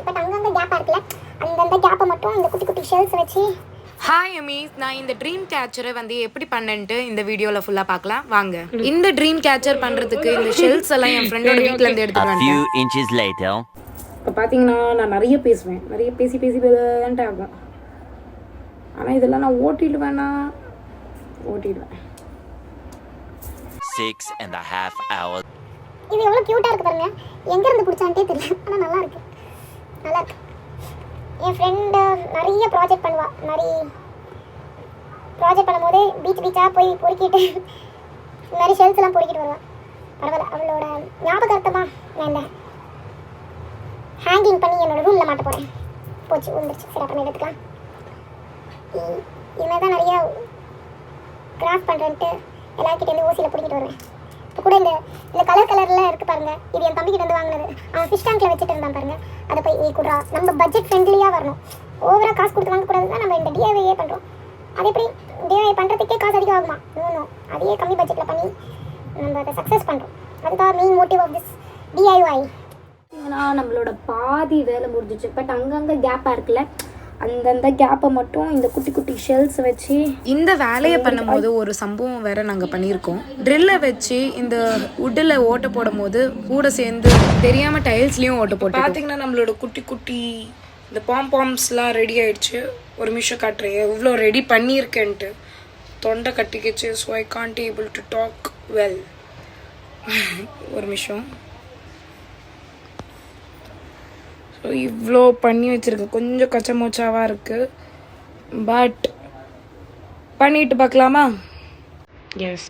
But அங்கங்க கேப்பா இருக்குல அந்த கேப்பை மட்டும் இந்த குட்டி குட்டி ஷெல்ஸ் வச்சு. ஹாய் அமீஸ், நான் இந்த ட்ரீம் கேச்சரை வந்து எப்படி பண்ணேன்ட்டு இந்த வீடியோவில் ஃபுல்லாக பார்க்கலாம் வாங்க. இந்த ட்ரீம் கேச்சர் பண்ணுறதுக்கு இந்த ஷெல்ஸ் எல்லாம் என் ஃப்ரெண்டோட வீட்டிலேருந்து எடுத்துட்டு. இப்போ பார்த்தீங்கன்னா நான் நிறைய பேசுவேன், நிறைய பேசி பேசிட்டு ஆகும். ஆனால் இதெல்லாம் நான் ஓட்டிடுவேன். 6.5 hours. இது எவ்வளோ க்யூட்டாக இருக்குது பாருங்க. எங்கேருந்து பிடிச்சான்ட்டே தெரியல, ஆனால் நல்லா இருக்கு. என் ஃப்ரெண்டு நிறைய ப்ராஜெக்ட் பண்ணுவாள். ப்ராஜெக்ட் பண்ணும்போது பீச்சாக போய் பொறுக்கிட்டு இந்த மாதிரி ஷெல்ஸ்லாம் பொறுக்கிட்டு வருவாள். பரவாயில்ல, அவளோட ஞாபகார்த்தமாக நான் இந்த ஹேங்கிங் பண்ணி என்னோடய ரூமில் மாட்ட போகிறேன். போச்சு, வந்துருச்சு. சரி, அப்புறம் எடுத்துக்கலாம். இதுமாதிரி தான் நிறைய கிராஃப்ட் பண்ணுறேன்ட்டு எல்லாருக்கிட்டேருந்து ஓசியில் பிடிக்கிட்டு வருவேன். இப்போ கூட இந்த கலரில் இருக்குது பாருங்கள். இது என் தம்பிக்கிட்ட வந்து வாங்கினது. அவன் ஃபிஷ் டேங்க்கில் வச்சுட்டு இருந்தான் பாருங்கள். அதை போய் நீ கூட நம்ம பட்ஜெட் ஃப்ரெண்ட்லியாக வரணும். ஓவராக காசு கொடுத்து வாங்கக்கூடாது தான் நம்ம இந்த டிஐவையே பண்ணுறோம். அது எப்படி டிஐவை பண்ணுறதுக்கே காசு அதிகம் ஆகுமா? இன்னும் அதையே கம்மி பட்ஜெட்டில் பண்ணி நம்ம அதை சக்ஸஸ் பண்ணுறோம். அதுதான் main motive of this DIY. ஏன்னா நம்மளோட பாதி வேலை முடிஞ்சிச்சு. பட் அங்கங்கே கேப்பாக இருக்குல்ல, அந்தந்த கேப்பை மட்டும் இந்த குட்டி குட்டி ஷெல்ஸ் வச்சு இந்த வேலையை பண்ணும்போது ஒரு சம்பவம் வேற நாங்கள் பண்ணியிருக்கோம். ட்ரில்லை வச்சு இந்த உட்டில் ஓட்ட போடும் போது கூட சேர்ந்து தெரியாமல் டைல்ஸ்லேயும் ஓட்ட போட்டு பார்த்தீங்கன்னா நம்மளோட குட்டி குட்டி இந்த பாம்ஸ்லாம் ரெடி ஆயிடுச்சு. ஒரு நிமிஷம் காட்டுறேன் எவ்வளோ ரெடி பண்ணியிருக்கேன்ட்டு. தொண்டை கட்டிக்கிச்சு. So I can't able to talk well. ஒரு நிமிஷம். ஸோ இவ்வளோ பண்ணி வச்சுருக்கு. கொஞ்சம் கச்சமோச்சாவாக இருக்குது, பட் பண்ணிட்டு பார்க்கலாமா? எஸ்,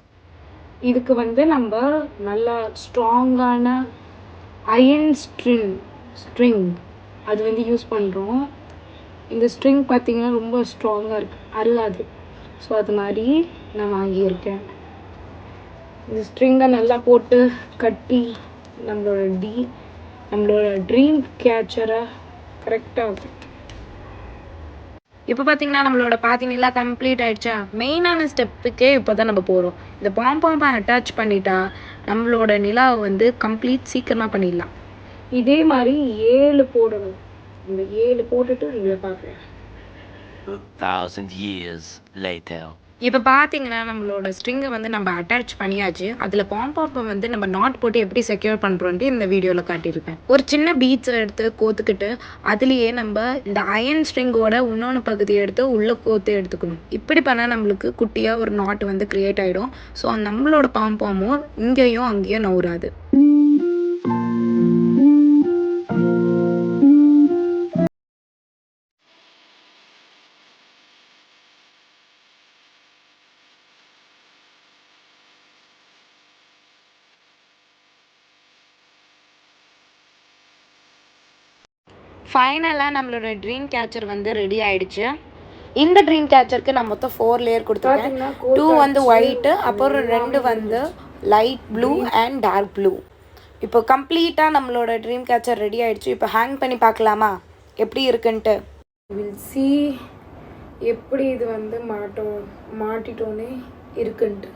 இதுக்கு வந்து நம்ம நல்லா ஸ்ட்ராங்கான அயன் ஸ்ட்ரிங் அது வந்து யூஸ் பண்ணுறோம். இந்த ஸ்ட்ரிங் பார்த்திங்கன்னா ரொம்ப ஸ்ட்ராங்காக இருக்குது, அருகாது. ஸோ அது மாதிரி நான் வாங்கியிருக்கேன். இந்த ஸ்ட்ரிங்கை நல்லா போட்டு கட்டி நம்மளோட ட்ரீம் கேச்சரை கரெக்டாக இருக்கும். இப்போ பார்த்தீங்கன்னா நம்மளோட பாத்தீங்கன்னா கம்ப்ளீட் ஆயிடுச்சா? மெயினான ஸ்டெப்புக்கே இப்போ தான் நம்ம போகிறோம். இந்த பாம்பை அட்டாச் பண்ணிட்டா நம்மளோட நிலாவை வந்து கம்ப்ளீட் சீக்கிரமாக பண்ணிடலாம். இதே மாதிரி 7 போடணும். இந்த 7 போட்டுட்டு இங்கே பார்க்குறேன். 2,000 years later. இப்போ பார்த்தீங்கன்னா நம்மளோட ஸ்ட்ரிங்கை வந்து நம்ம அட்டாச் பண்ணியாச்சு. அதில் பாம்பை வந்து நம்ம நாட் போட்டு எப்படி செக்யூர் பண்ணுறோன்ட்டு இந்த வீடியோவில் காட்டியிருக்கேன். ஒரு சின்ன பீட்ஸை எடுத்து கோத்துக்கிட்டு அதுலேயே நம்ம இந்த அயன் ஸ்ட்ரிங்கோட இன்னொன்று பகுதியை எடுத்து உள்ளே கோத்து எடுத்துக்கணும். இப்படி பண்ணால் நம்மளுக்கு குட்டியாக ஒரு நாட் வந்து க்ரியேட் ஆகிடும். ஸோ நம்மளோட பாம்பமும் இங்கேயும் அங்கேயும் நவுறாது. ஃபைனலாக நம்மளோட ட்ரீம் கேச்சர் வந்து ரெடி ஆகிடுச்சு. இந்த ட்ரீம் கேச்சருக்கு நான் மொத்தம் 4 லேயர் கொடுத்துருக்கேன். 2 வந்து ஒயிட்டு, அப்புறம் 2 வந்து light blue and dark blue. இப்போ கம்ப்ளீட்டாக நம்மளோட ட்ரீம் கேச்சர் ரெடி ஆகிடுச்சு. இப்போ ஹேங் பண்ணி பார்க்கலாமா எப்படி இருக்குன்ட்டு? வில் சி எப்படி இது வந்து மாட்டிட்டோன்னே இருக்குன்ட்டு.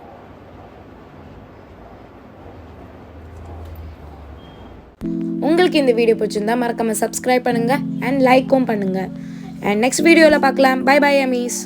உங்களுக்கு இந்த வீடியோ பிடிச்சிருந்தா மறக்காம சப்ஸ்கிரைப் பண்ணுங்க அண்ட் லைக்கும் பண்ணுங்க. அண்ட் நெக்ஸ்ட் வீடியோவில் பார்க்கலாம். Bye bye Amish.